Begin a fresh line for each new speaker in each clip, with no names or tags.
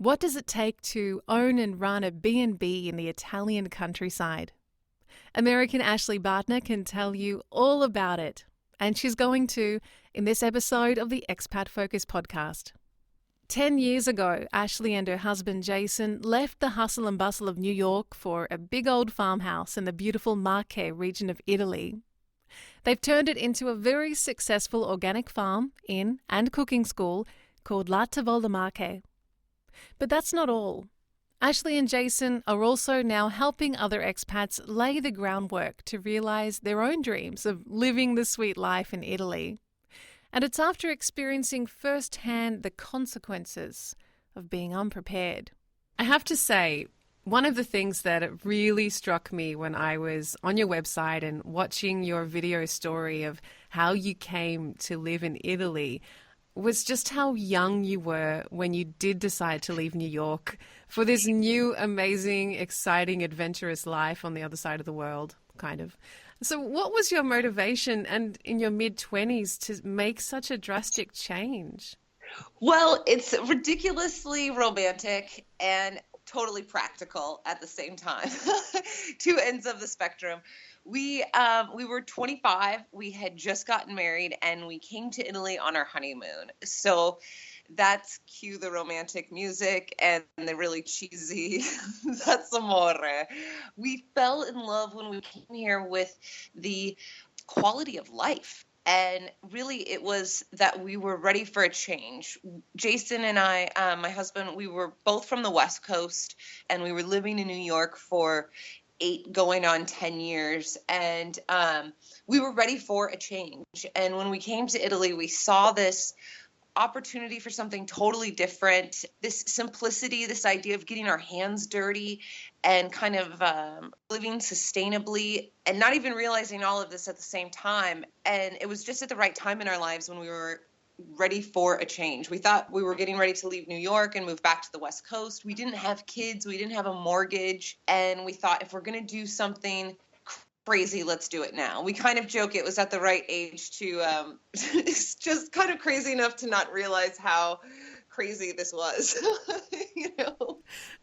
What does it take to own and run a B&B in the Italian countryside? American Ashley Bartner can tell you all about it, and she's going to in this episode of the Expat Focus Podcast. 10 years ago, Ashley and her husband Jason left the hustle and bustle of New York for a big old farmhouse in the beautiful Marche region of Italy. They've turned it into a very successful organic farm, inn and cooking school called La Tavola Marche. But that's not all. Ashley and Jason are also now helping other expats lay the groundwork to realize their own dreams of living the sweet life in Italy. And it's after experiencing firsthand the consequences of being unprepared. I have to say, one of the things that really struck me when I was on your website and watching your video story of how you came to live in Italy was just how young you were when you did decide to leave New York for this new, amazing, exciting, adventurous life on the other side of the world, kind of. So what was your motivation and in your mid-20s to make such a drastic change?
Well, it's ridiculously romantic and totally practical at the same time. Two ends of the spectrum. We were 25. We had just gotten married, and we came to Italy on our honeymoon. So that's cue the romantic music and the really cheesy that's amore. We fell in love when we came here with the quality of life. And really, it was that we were ready for a change. Jason and I, my husband, we were both from the West Coast, and we were living in New York for 8 going on 10 years. And we were ready for a change. And when we came to Italy, we saw this opportunity for something totally different, this simplicity, this idea of getting our hands dirty and kind of living sustainably and not even realizing all of this at the same time. And it was just at the right time in our lives when we were ready for a change. We thought we were getting ready to leave New York and move back to the West Coast. We didn't have kids. We didn't have a mortgage. And we thought, if we're going to do something crazy, let's do it now. We kind of joke it was at the right age to it's just kind of crazy enough to not realize how crazy this was.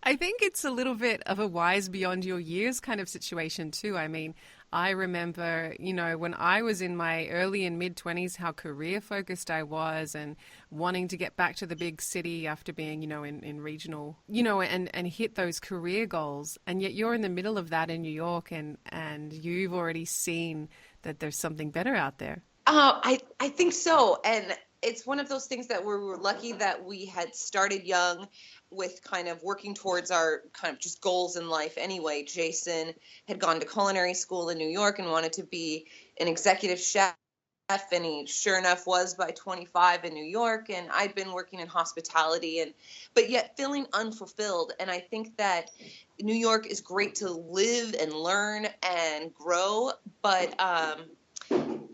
I think it's a little bit of a wise beyond your years kind of situation too. I mean, I remember, when I was in my early and mid-20s, how career focused I was and wanting to get back to the big city after being, in regional, and hit those career goals. And yet you're in the middle of that in New York and you've already seen that there's something better out there.
I think so. And it's one of those things that we were lucky that we had started young with kind of working towards our kind of just goals in life anyway. Jason had gone to culinary school in New York and wanted to be an executive chef, and he sure enough was by 25 in New York. And I'd been working in hospitality, but yet feeling unfulfilled. And I think that New York is great to live and learn and grow, but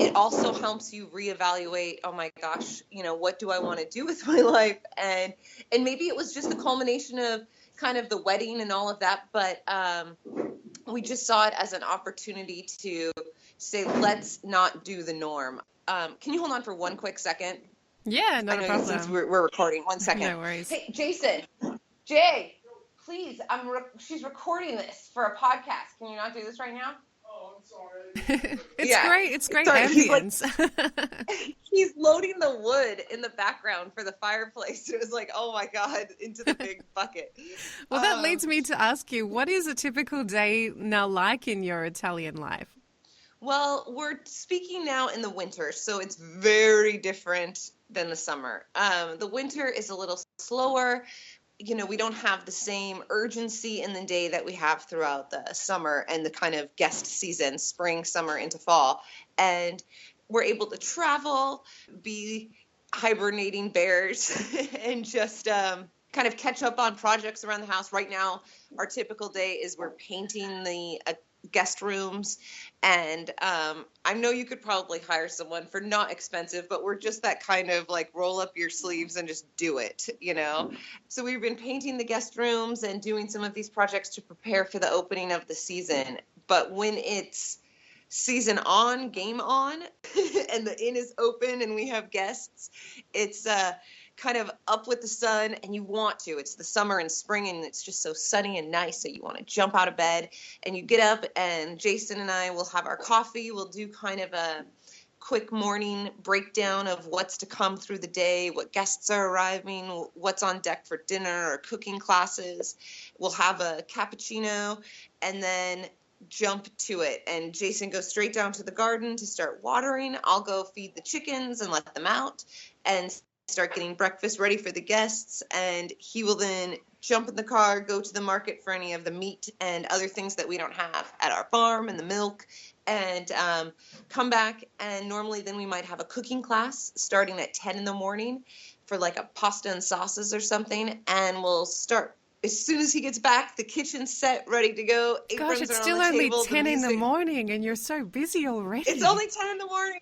it also helps you reevaluate, oh my gosh, what do I want to do with my life? And maybe it was just the culmination of kind of the wedding and all of that, but we just saw it as an opportunity to say, let's not do the norm. Can you hold on for one quick second?
Yeah, not a problem.
Since we're recording. 1 second.
No worries.
Hey, Jason, Jay, please, she's recording this for a podcast. Can you not do this right now?
I'm sorry.
It's great ambience.
He's loading the wood in the background for the fireplace. It was like, oh my God, into the big bucket.
Well, that leads me to ask you, what is a typical day now like in your Italian life?
Well, we're speaking now in the winter, so it's very different than the summer. The winter is a little slower. We don't have the same urgency in the day that we have throughout the summer and the kind of guest season, spring, summer into fall. And we're able to travel, be hibernating bears, and just kind of catch up on projects around the house. Right now, our typical day is we're painting the guest rooms. And I know you could probably hire someone for not expensive, but we're just that kind of like roll up your sleeves and just do it, So we've been painting the guest rooms and doing some of these projects to prepare for the opening of the season. But when it's season on, game on, and the inn is open and we have guests, it's kind of up with the sun, and you want to. It's the summer and spring, and it's just so sunny and nice, so you want to jump out of bed, and you get up, and Jason and I will have our coffee. We'll do kind of a quick morning breakdown of what's to come through the day, what guests are arriving, what's on deck for dinner or cooking classes. We'll have a cappuccino and then jump to it. And Jason goes straight down to the garden to start watering. I'll go feed the chickens and let them out and start getting breakfast ready for the guests. And he will then jump in the car, go to the market for any of the meat and other things that we don't have at our farm, and the milk, and come back. And normally then we might have a cooking class starting at 10 in the morning for like a pasta and sauces or something. And we'll start as soon as he gets back, the kitchen's set, ready to go.
Gosh, it's still only 10 in the morning and you're so busy already.
It's only 10 in the morning.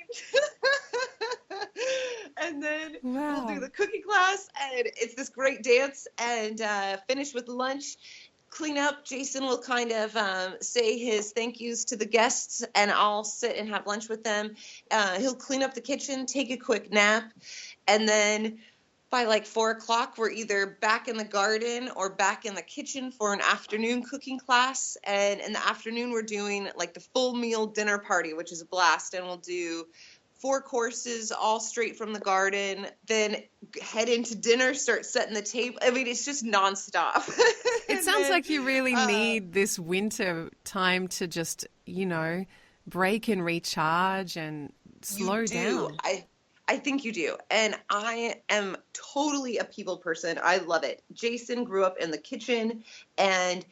And then we'll do the cooking class, and it's this great dance, and finish with lunch. Clean up. Jason will kind of say his thank yous to the guests, and I'll sit and have lunch with them. He'll clean up the kitchen, take a quick nap, and then by like 4 o'clock, we're either back in the garden or back in the kitchen for an afternoon cooking class. And in the afternoon, we're doing like the full meal dinner party, which is a blast. And we'll do 4 courses, all straight from the garden, then head into dinner, start setting the table. I mean, it's just nonstop.
It sounds like you really need this winter time to just, break and recharge and slow down.
I think you do. And I am totally a people person. I love it. Jason grew up in the kitchen and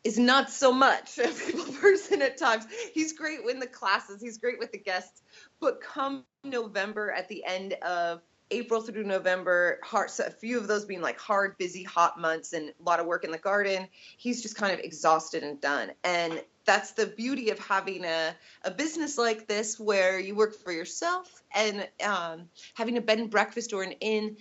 is not so much a people person at times. He's great in the classes. He's great with the guests. But come November, at the end of April through November, so a few of those being like hard, busy, hot months and a lot of work in the garden, he's just kind of exhausted and done. And that's the beauty of having a business like this, where you work for yourself, and having a bed and breakfast or an inn.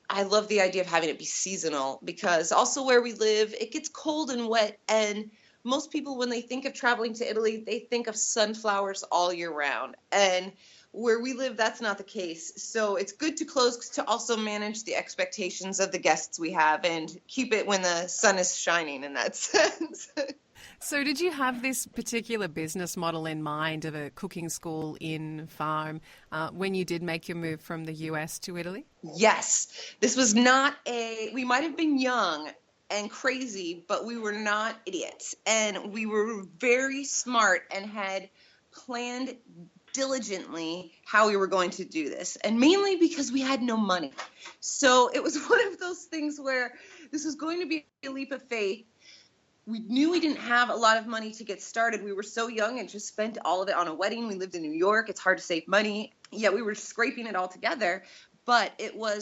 I love the idea of having it be seasonal, because also where we live, it gets cold and wet. And most people, when they think of traveling to Italy, they think of sunflowers all year round. And where we live, that's not the case. So it's good to close to also manage the expectations of the guests we have and keep it when the sun is shining in that sense.
So did you have this particular business model in mind of a cooking school in farm when you did make your move from the US to Italy?
Yes. This was not we might have been young and crazy, but we were not idiots. And we were very smart and had planned diligently how we were going to do this, and mainly because we had no money. So it was one of those things where this was going to be a leap of faith. We knew we didn't have a lot of money to get started. We were so young and just spent all of it on a wedding. We lived in New York. It's hard to save money. Yeah, we were scraping it all together, but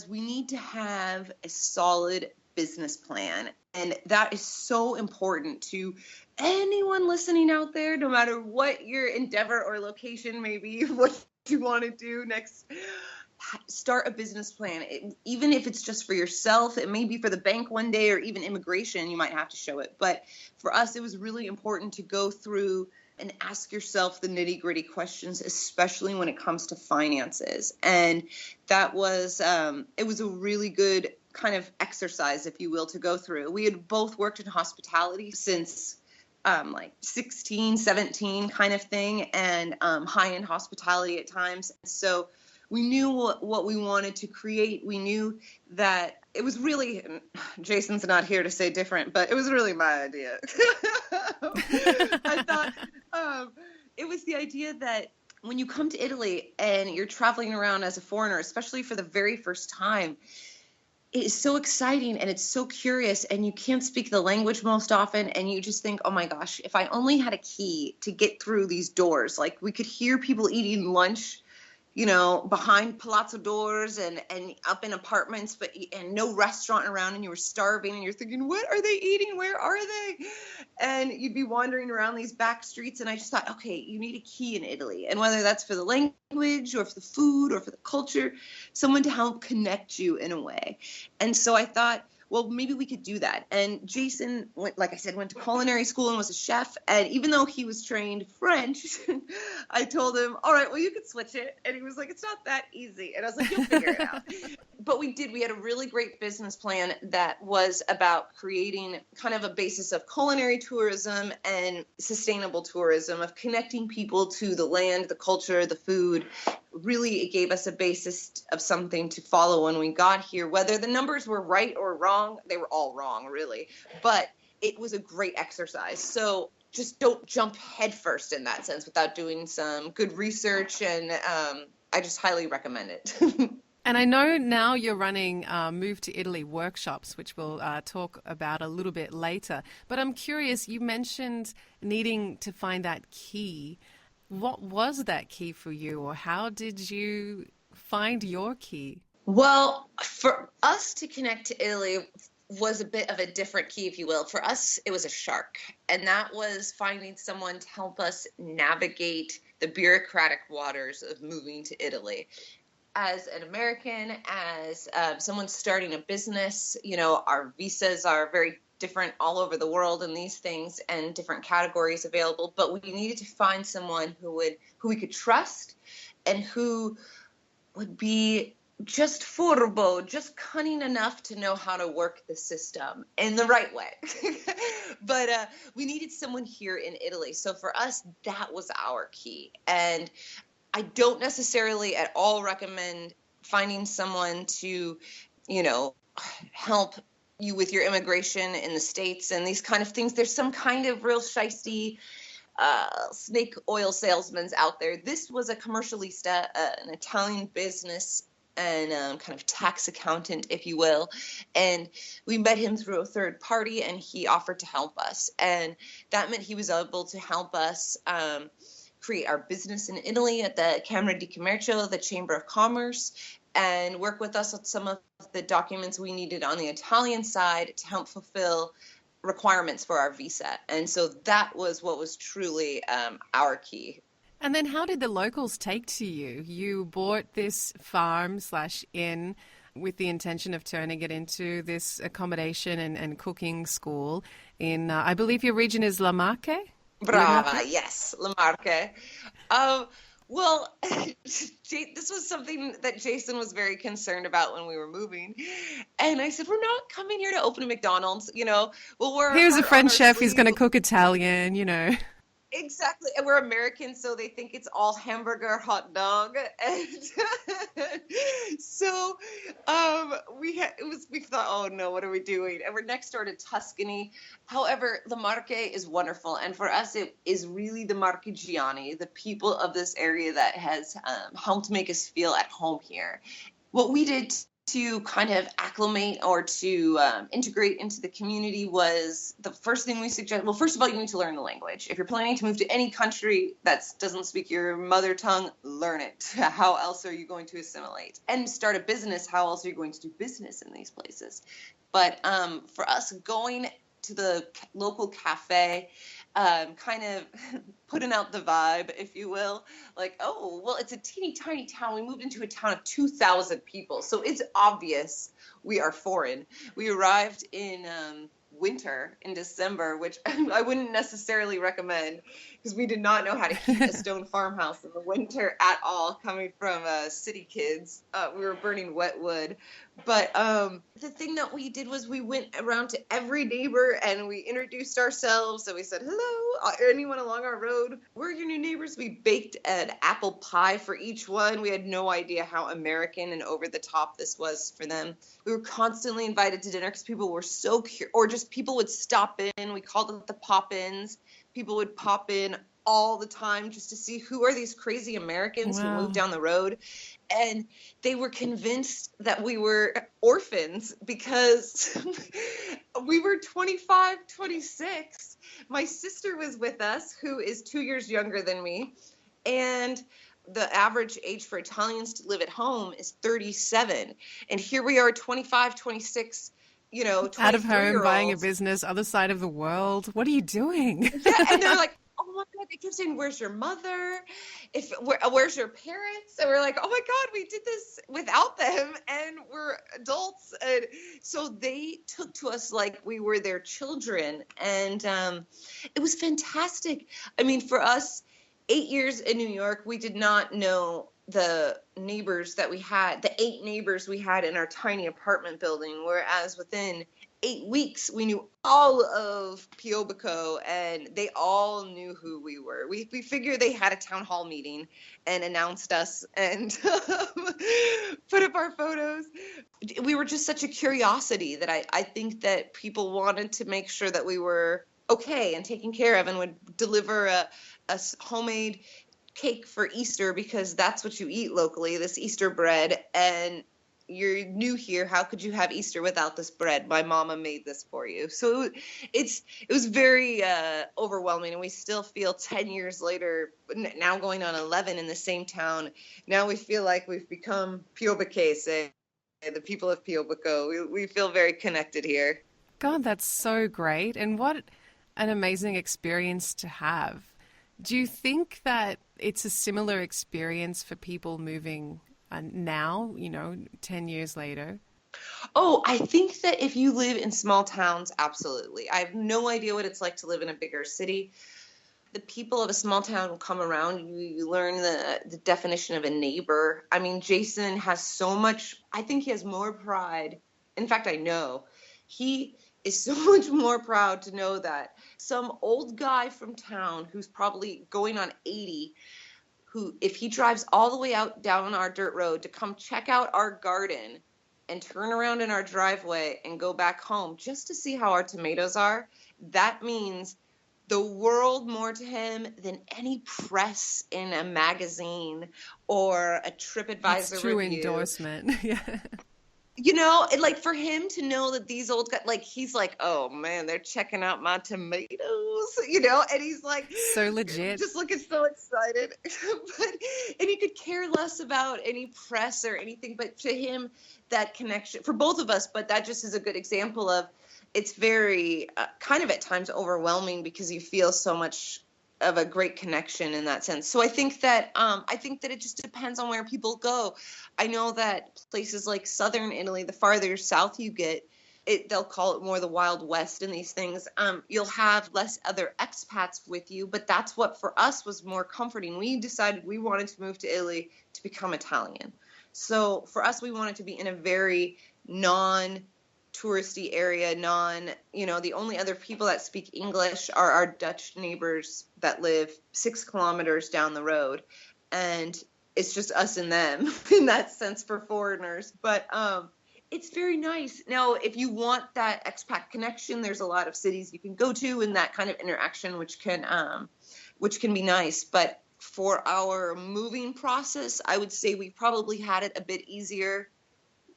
we need to have a solid business plan. And that is so important to anyone listening out there, no matter what your endeavor or location may be, what you want to do next. Start a business plan. Even if it's just for yourself, it may be for the bank one day, or even immigration, you might have to show it. But for us, it was really important to go through and ask yourself the nitty-gritty questions, especially when it comes to finances. And that was, it was a really good kind of exercise, if you will, to go through. We had both worked in hospitality since like 16, 17 kind of thing, and high-end hospitality at times. So we knew what we wanted to create. We knew that it was really, Jason's not here to say different, but it was really my idea. I thought it was the idea that when you come to Italy and you're traveling around as a foreigner, especially for the very first time, it is so exciting and it's so curious, and you can't speak the language most often, and you just think, oh my gosh, if I only had a key to get through these doors. Like, we could hear people eating lunch, behind palazzo doors and up in apartments, and no restaurant around, and you were starving, and you're thinking, what are they eating? Where are they? And you'd be wandering around these back streets, and I just thought, okay, you need a key in Italy. And whether that's for the language or for the food or for the culture, someone to help connect you in a way. And so I thought, well, maybe we could do that. And Jason went, like I said, went to culinary school and was a chef. And even though he was trained French, I told him, all right, well, you could switch it. And he was like, it's not that easy. And I was like, you'll figure it out. But we did. We had a really great business plan that was about creating kind of a basis of culinary tourism and sustainable tourism, of connecting people to the land, the culture, the food. Really, it gave us a basis of something to follow when we got here. Whether the numbers were right or wrong, they were all wrong, really. But it was a great exercise. So just don't jump headfirst in that sense without doing some good research. And I just highly recommend it.
And I know now you're running Move to Italy workshops, which we'll talk about a little bit later. But I'm curious, you mentioned needing to find that key. What was that key for you, or how did you find your key?
Well, for us to connect to Italy was a bit of a different key, if you will. For us, it was a shark. And that was finding someone to help us navigate the bureaucratic waters of moving to Italy. As an American, as someone starting a business, our visas are very different all over the world and these things, and different categories available. But we needed to find someone who we could trust and who would be just furbo, just cunning enough to know how to work the system in the right way. But we needed someone here in Italy. So for us, that was our key. And I don't necessarily at all recommend finding someone to, help you with your immigration in the States and these kind of things. There's some kind of real shisty snake oil salesmen out there. This was a commercialista, an Italian business and kind of tax accountant, if you will. And we met him through a third party, and he offered to help us. And that meant he was able to help us create our business in Italy at the Camera di Commercio, the Chamber of Commerce, and work with us on some of the documents we needed on the Italian side to help fulfill requirements for our visa. And so that was what was truly our key.
And then how did the locals take to you? You bought this farm/inn with the intention of turning it into this accommodation and cooking school in, I believe your region is La Marche?
Brava, yes, La Marche. Well, this was something that Jason was very concerned about when we were moving. And I said, we're not coming here to open a McDonald's, Well,
here's a French chef who's going to cook Italian,
Exactly. And we're Americans, so they think it's all hamburger, hot dog. And so we thought, oh no, what are we doing? And we're next door to Tuscany. However, the Marche is wonderful. And for us, it is really the Marchigiani, the people of this area, that has helped make us feel at home here. What we did to kind of acclimate or to integrate into the community was the first thing we suggest. Well, first of all, you need to learn the language. If you're planning to move to any country that doesn't speak your mother tongue, learn it. How else are you going to assimilate? And start a business. How else are you going to do business in these places? But for us, going to the local cafe, kind of putting out the vibe, if you will, like, oh, well, it's a teeny tiny town. We moved into a town of 2,000 people. So it's obvious we are foreign. We arrived in winter in December, which I wouldn't necessarily recommend because we did not know how to heat a stone farmhouse in the winter at all, coming from city kids. We were burning wet wood. But the thing that we did was we went around to every neighbor and we introduced ourselves. And we said, hello, anyone along our road? We're your new neighbors. We baked an apple pie for each one. We had no idea how American and over the top this was for them. We were constantly invited to dinner because people were so curious, or just people would stop in. We called it the pop-ins. People would pop in all the time just to see who are these crazy Americans who moved down the road. And they were convinced that we were orphans because we were 25, 26. My sister was with us, who is 2 years younger than me. And the average age for Italians to live at home is 37. And here we are, 25, 26, out
of home, buying a business, other side of the world. What are you doing?
Yeah, and they're like, oh my God, they kept saying, where's your mother? Where's your parents? And we're like, oh my God, we did this without them and we're adults. And so they took to us like we were their children. And it was fantastic. I mean, for us, 8 years in New York, we did not know the neighbors that we had, the 8 neighbors we had in our tiny apartment building, whereas within 8 weeks, we knew all of Piobico, and they all knew who we were. We figured they had a town hall meeting and announced us and put up our photos. We were just such a curiosity that I think that people wanted to make sure that we were okay and taken care of, and would deliver a homemade cake for Easter because that's what you eat locally, this Easter bread. And you're new here. How could you have Easter without this bread? My mama made this for you. So it was very overwhelming. And we still feel 10 years later, now going on 11 in the same town. Now we feel like we've become Piobicese, the people of Piobico. We feel very connected here.
God, that's so great. And what an amazing experience to have. Do you think that it's a similar experience for people moving now, 10 years later?
Oh, I think that if you live in small towns, absolutely. I have no idea what it's like to live in a bigger city. The people of a small town will come around. You learn the definition of a neighbor. I mean, Jason has so much, I think he has more pride. In fact, I know he is so much more proud to know that some old guy from town who's probably going on 80, who, if he drives all the way out down our dirt road to come check out our garden and turn around in our driveway and go back home just to see how our tomatoes are, that means the world more to him than any press in a magazine or a TripAdvisor
That's true
review.
Endorsement. Yeah.
Like for him to know that these old guys, like he's like, oh man, they're checking out my tomatoes, and he's like,
so legit,
just looking so excited. And he could care less about any press or anything, but to him, that connection for both of us. But that just is a good example of it's very kind of at times overwhelming because you feel so much of a great connection in that sense. So I think that it just depends on where people go. I know that places like southern Italy, the farther south you get, they'll call it more the Wild West and these things. You'll have less other expats with you, but that's what for us was more comforting. We decided we wanted to move to Italy to become Italian. So for us, we wanted to be in a very non-touristy area, the only other people that speak English are our Dutch neighbors that live 6 kilometers down the road. And it's just us and them in that sense for foreigners. But it's very nice. Now, if you want that expat connection, there's a lot of cities you can go to and that kind of interaction, which can be nice. But for our moving process, I would say we probably had it a bit easier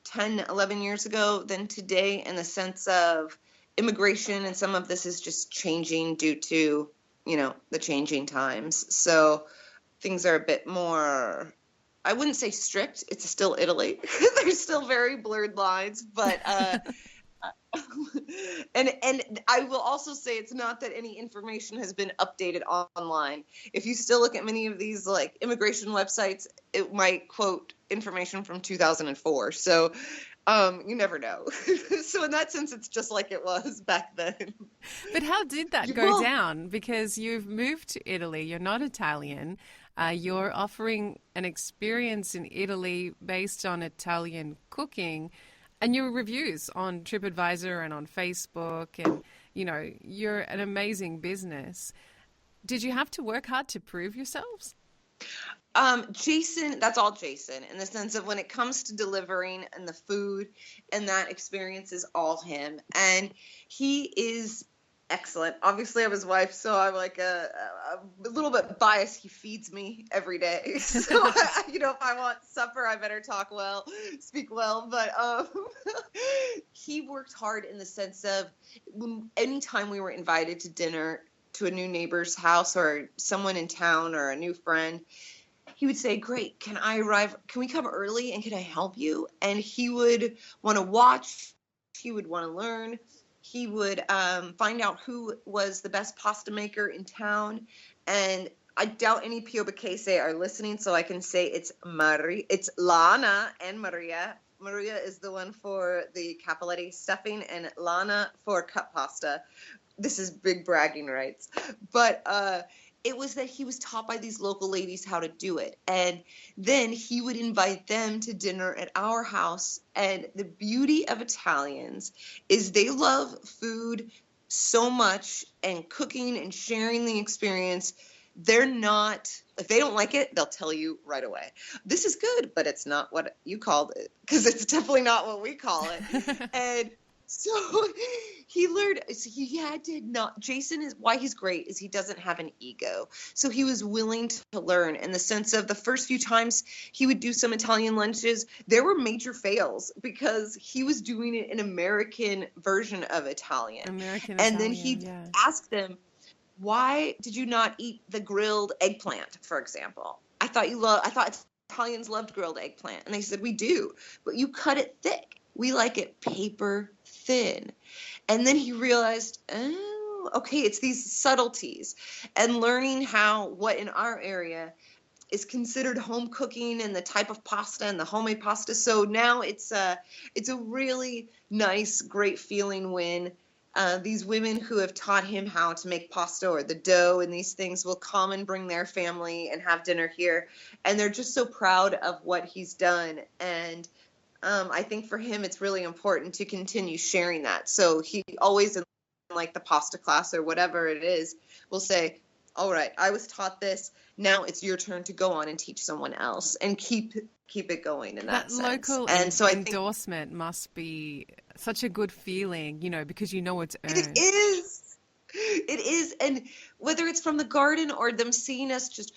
10, 11 years ago than today in the sense of immigration, and some of this is just changing due to, the changing times. So things are a bit more, I wouldn't say strict. It's still Italy. There's still very blurred lines, but and I will also say it's not that any information has been updated online. If you still look at many of these like immigration websites, it might quote information from 2004. So you never know. So in that sense, it's just like it was back then.
But how did that go down? Because you've moved to Italy. You're not Italian. You're offering an experience in Italy based on Italian cooking. And your reviews on TripAdvisor and on Facebook, and, you're an amazing business. Did you have to work hard to prove yourselves?
Jason, that's all Jason, in the sense of when it comes to delivering and the food and that experience is all him. And he is excellent. Obviously, I'm his wife, so I'm like a little bit biased. He feeds me every day. So, if I want supper, I better speak well. But he worked hard in the sense of anytime we were invited to dinner to a new neighbor's house or someone in town or a new friend, he would say, great, can I arrive? Can we come early and can I help you? And he would want to watch. He would want to learn. He would find out who was the best pasta maker in town. And I doubt any Piemontese are listening, so I can say it's Lana and Maria. Maria is the one for the cappelletti stuffing, and Lana for cut pasta. This is big bragging rights. But it was that he was taught by these local ladies how to do it. And then he would invite them to dinner at our house. And the beauty of Italians is they love food so much, and cooking and sharing the experience. They're not, if they don't like it, they'll tell you right away. This is good, but it's not what you called it, because it's definitely not what we call it. And so he learned, he had to not, Jason is, why he's great is he doesn't have an ego. So he was willing to learn, in the sense of the first few times he would do some Italian lunches, there were major fails because he was doing it an American version of Italian. And then he'd ask them, why did you not eat the grilled eggplant, for example? I thought Italians loved grilled eggplant. And they said, we do, but you cut it thick. We like it paper thin. And then he realized, oh, okay, it's these subtleties, and learning what in our area is considered home cooking and the type of pasta and the homemade pasta. So now it's a really nice, great feeling when these women who have taught him how to make pasta or the dough and these things will come and bring their family and have dinner here. And they're just so proud of what he's done. And I think for him, it's really important to continue sharing that. So he always, in like the pasta class or whatever it is, will say, all right, I was taught this. Now it's your turn to go on and teach someone else, and keep it going in that sense.
Local
and so
endorsement must be such a good feeling, because you know it's earned.
It is. And whether it's from the garden or them seeing us, just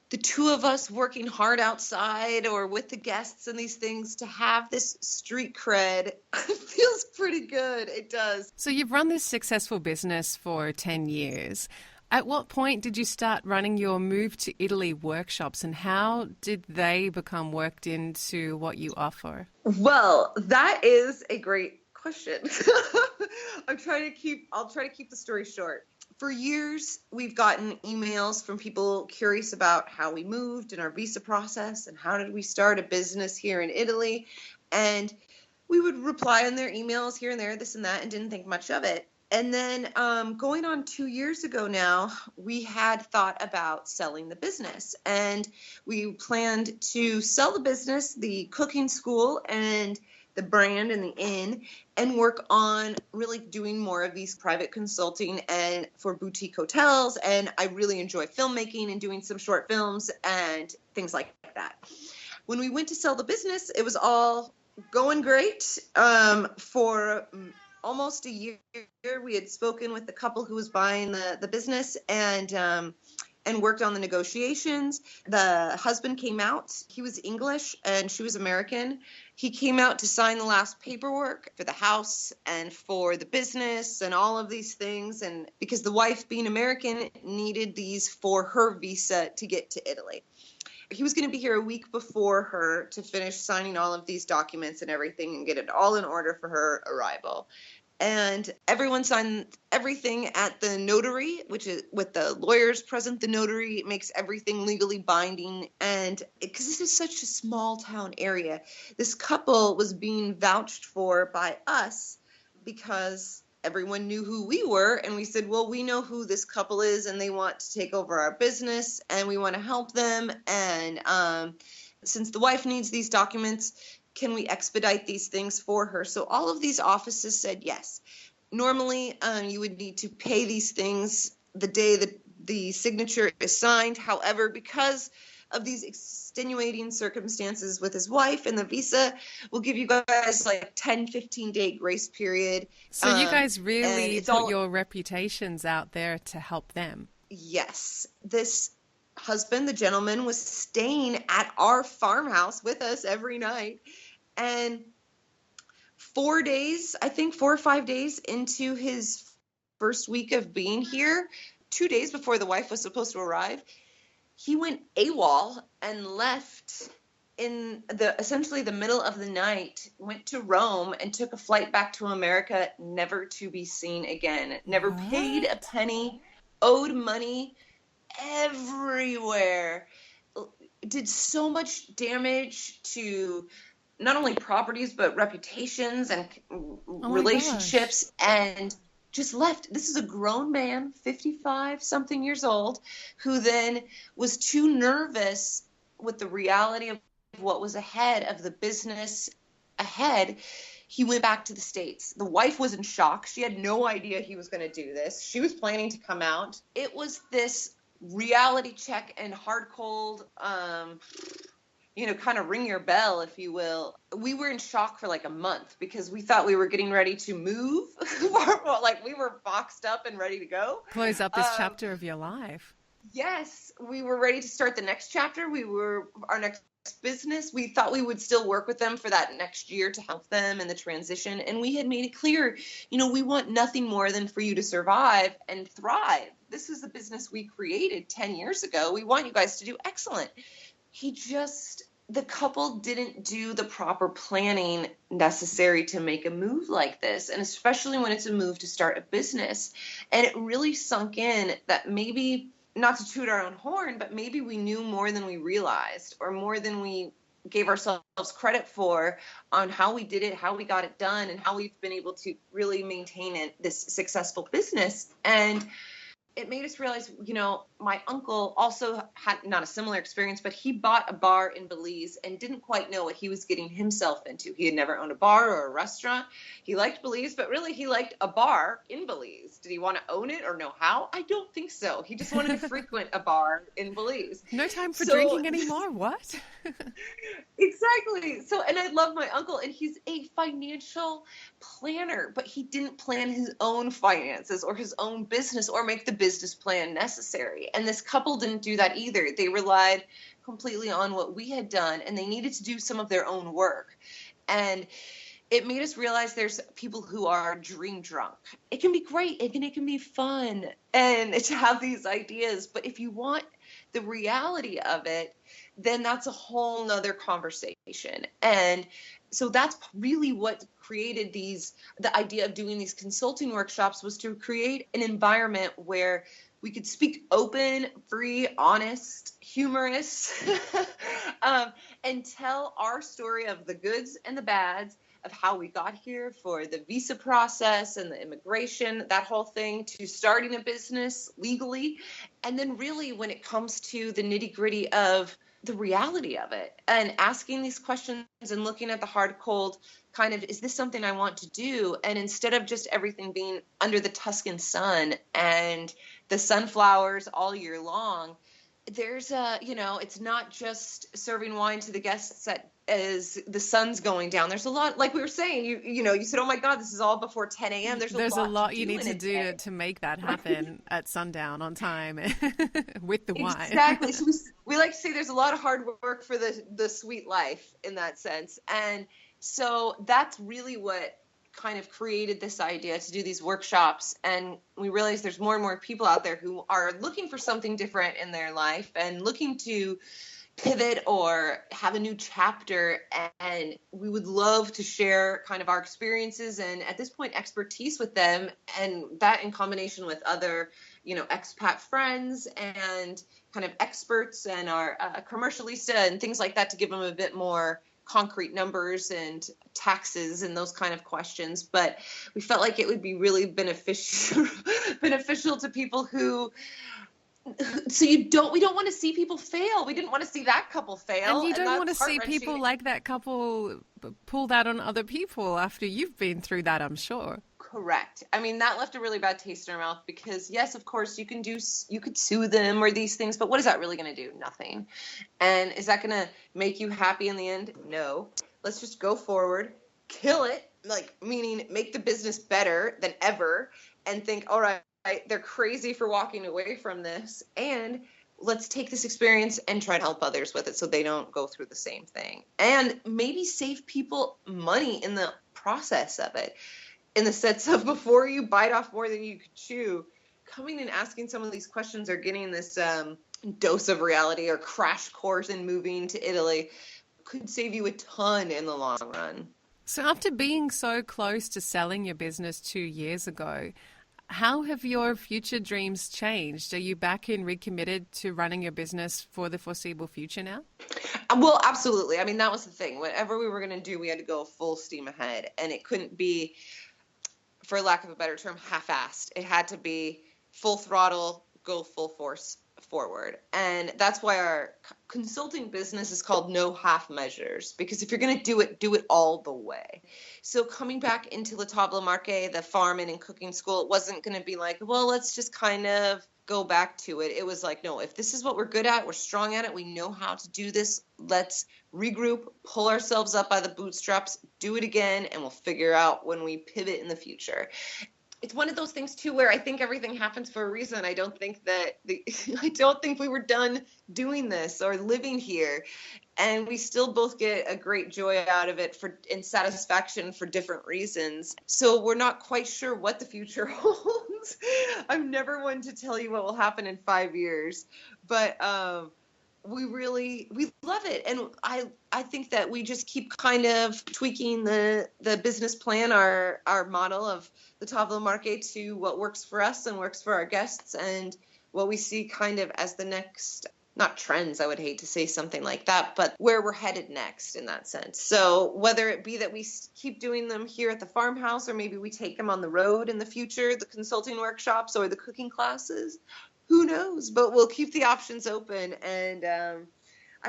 the two of us working hard outside or with the guests and these things, to have this street cred feels pretty good. It does.
So you've run this successful business for 10 years. At what point did you start running your Move to Italy workshops, and how did they become worked into what you offer?
Well, that is a great question. I'll try to keep the story short. For years, we've gotten emails from people curious about how we moved and our visa process and how did we start a business here in Italy. And we would reply on their emails here and there, this and that, and didn't think much of it. And then going on 2 years ago now, we had thought about selling the business. And we planned to sell the business, the cooking school, and the brand and the inn, and work on really doing more of these private consulting and for boutique hotels. And I really enjoy filmmaking and doing some short films and things like that. When we went to sell the business, it was all going great. For almost a year, we had spoken with the couple who was buying the business and worked on the negotiations. The husband came out. He was English and she was American. He came out to sign the last paperwork for the house and for the business and all of these things. And because the wife, being American, needed these for her visa to get to Italy. He was going to be here a week before her to finish signing all of these documents and everything and get it all in order for her arrival. And everyone signed everything at the notary, which is with the lawyers present. The notary makes everything legally binding. And because this is such a small town area, this couple was being vouched for by us because everyone knew who we were. And we said, well, we know who this couple is and they want to take over our business and we want to help them. And since the wife needs these documents, can we expedite these things for her? So all of these offices said yes. Normally, you would need to pay these things the day that the signature is signed. However, because of these extenuating circumstances with his wife and the visa, we'll give you guys like 10, 15-day grace period.
So you guys really put your reputations out there to help them.
Yes. This husband, the gentleman, was staying at our farmhouse with us every night. And 4 or 5 days into his first week of being here, 2 days before the wife was supposed to arrive, he went AWOL and left in essentially the middle of the night, went to Rome and took a flight back to America, never to be seen again. Never paid a penny, owed money everywhere. Did so much damage to not only properties, but reputations and relationships, and just left. This is a grown man, 55 something years old, who then was too nervous with the reality of what was ahead of the business ahead. He went back to the States. The wife was in shock. She had no idea he was going to do this. She was planning to come out. It was this reality check and hard cold, kind of ring your bell, if you will. We were in shock for like a month because we thought we were getting ready to move. Like we were boxed up and ready to go.
Close up this chapter of your life.
Yes, we were ready to start the next chapter. Our next business. We thought we would still work with them for that next year to help them in the transition. And we had made it clear, we want nothing more than for you to survive and thrive. This is the business we created 10 years ago. We want you guys to do excellent. The couple didn't do the proper planning necessary to make a move like this. And especially when it's a move to start a business. And it really sunk in that maybe, not to toot our own horn, but maybe we knew more than we realized, or more than we gave ourselves credit for, on how we did it, how we got it done, and how we've been able to really maintain this successful business. And it made us realize, my uncle also had not a similar experience, but he bought a bar in Belize and didn't quite know what he was getting himself into. He had never owned a bar or a restaurant. He liked Belize, but really he liked a bar in Belize. Did he want to own it or know how? I don't think so. He just wanted to frequent a bar in Belize.
No time for drinking anymore. What?
Exactly. So, and I love my uncle, and he's a financial planner, but he didn't plan his own finances or his own business or make the business plan necessary. And this couple didn't do that either. They relied completely on what we had done, and they needed to do some of their own work. And it made us realize there's people who are dream drunk. It can be great. It can be fun and to have these ideas. But if you want the reality of it, then that's a whole nother conversation. And so that's really what created the idea of doing these consulting workshops, was to create an environment where we could speak open, free, honest, humorous, and tell our story of the goods and the bads of how we got here, for the visa process and the immigration, that whole thing, to starting a business legally. And then really when it comes to the nitty-gritty of the reality of it, and asking these questions and looking at the hard, cold kind of, is this something I want to do? And instead of just everything being under the Tuscan sun and the sunflowers all year long, there's it's not just serving wine to the guests as the sun's going down. There's a lot, like we were saying, you said, oh my God, this is all before 10 a.m. There's a lot
you need to do to make that happen at sundown on time with the wine.
Exactly. So we like to say there's a lot of hard work for the sweet life in that sense. And so that's really what kind of created this idea to do these workshops. And we realize there's more and more people out there who are looking for something different in their life and looking to pivot or have a new chapter. And we would love to share kind of our experiences and, at this point, expertise with them. And that in combination with other, expat friends and kind of experts and our commercialista and things like that, to give them a bit more concrete numbers and taxes and those kind of questions. But we felt like it would be really beneficial to people who, we don't want to see people fail. We didn't want to see that couple fail.
And you don't want to see people like that couple pull that on other people after you've been through that, I'm sure.
Correct. I mean, that left a really bad taste in our mouth, because yes, of course you could sue them or these things, but what is that really going to do? Nothing. And is that going to make you happy in the end? No. Let's just go forward, kill it, meaning make the business better than ever, and think, all right, they're crazy for walking away from this, and let's take this experience and try to help others with it so they don't go through the same thing, and maybe save people money in the process of it. In the sense of, before you bite off more than you could chew, coming and asking some of these questions, or getting this dose of reality or crash course in moving to Italy, could save you a ton in the long run.
So after being so close to selling your business 2 years ago, how have your future dreams changed? Are you back in recommitted to running your business for the foreseeable future now?
Well, absolutely. I mean, that was the thing. Whatever we were going to do, we had to go full steam ahead. And it couldn't be, for lack of a better term, half-assed. It had to be full throttle, go full force forward. And that's why our consulting business is called no half measures, because if you're going to do it all the way. So coming back into the Tavola Marche, the farming and cooking school, it wasn't going to be like, well, let's just kind of go back to it. It was like, no, if this is what we're good at, we're strong at it, we know how to do this, let's regroup, pull ourselves up by the bootstraps, do it again, and we'll figure out when we pivot in the future. It's one of those things too where I think everything happens for a reason. I don't think we were done doing this or living here, and we still both get a great joy out of it and satisfaction for different reasons. So we're not quite sure what the future holds. I'm never one to tell you what will happen in 5 years, but we love it. And I think that we just keep kind of tweaking the business plan, our model of the Tavola Marche to what works for us and works for our guests, and what we see kind of as the next, not trends, I would hate to say something like that, but where we're headed next in that sense. So whether it be that we keep doing them here at the farmhouse, or maybe we take them on the road in the future, the consulting workshops or the cooking classes, who knows? But we'll keep the options open, and I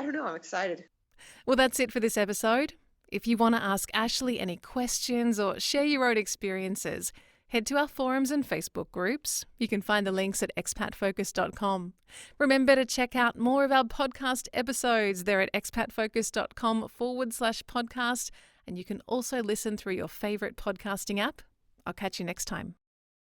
don't know, I'm excited.
Well, that's it for this episode. If you want to ask Ashley any questions or share your own experiences, head to our forums and Facebook groups. You can find the links at expatfocus.com. Remember to check out more of our podcast episodes. They're at expatfocus.com/podcast. And you can also listen through your favorite podcasting app. I'll catch you next time.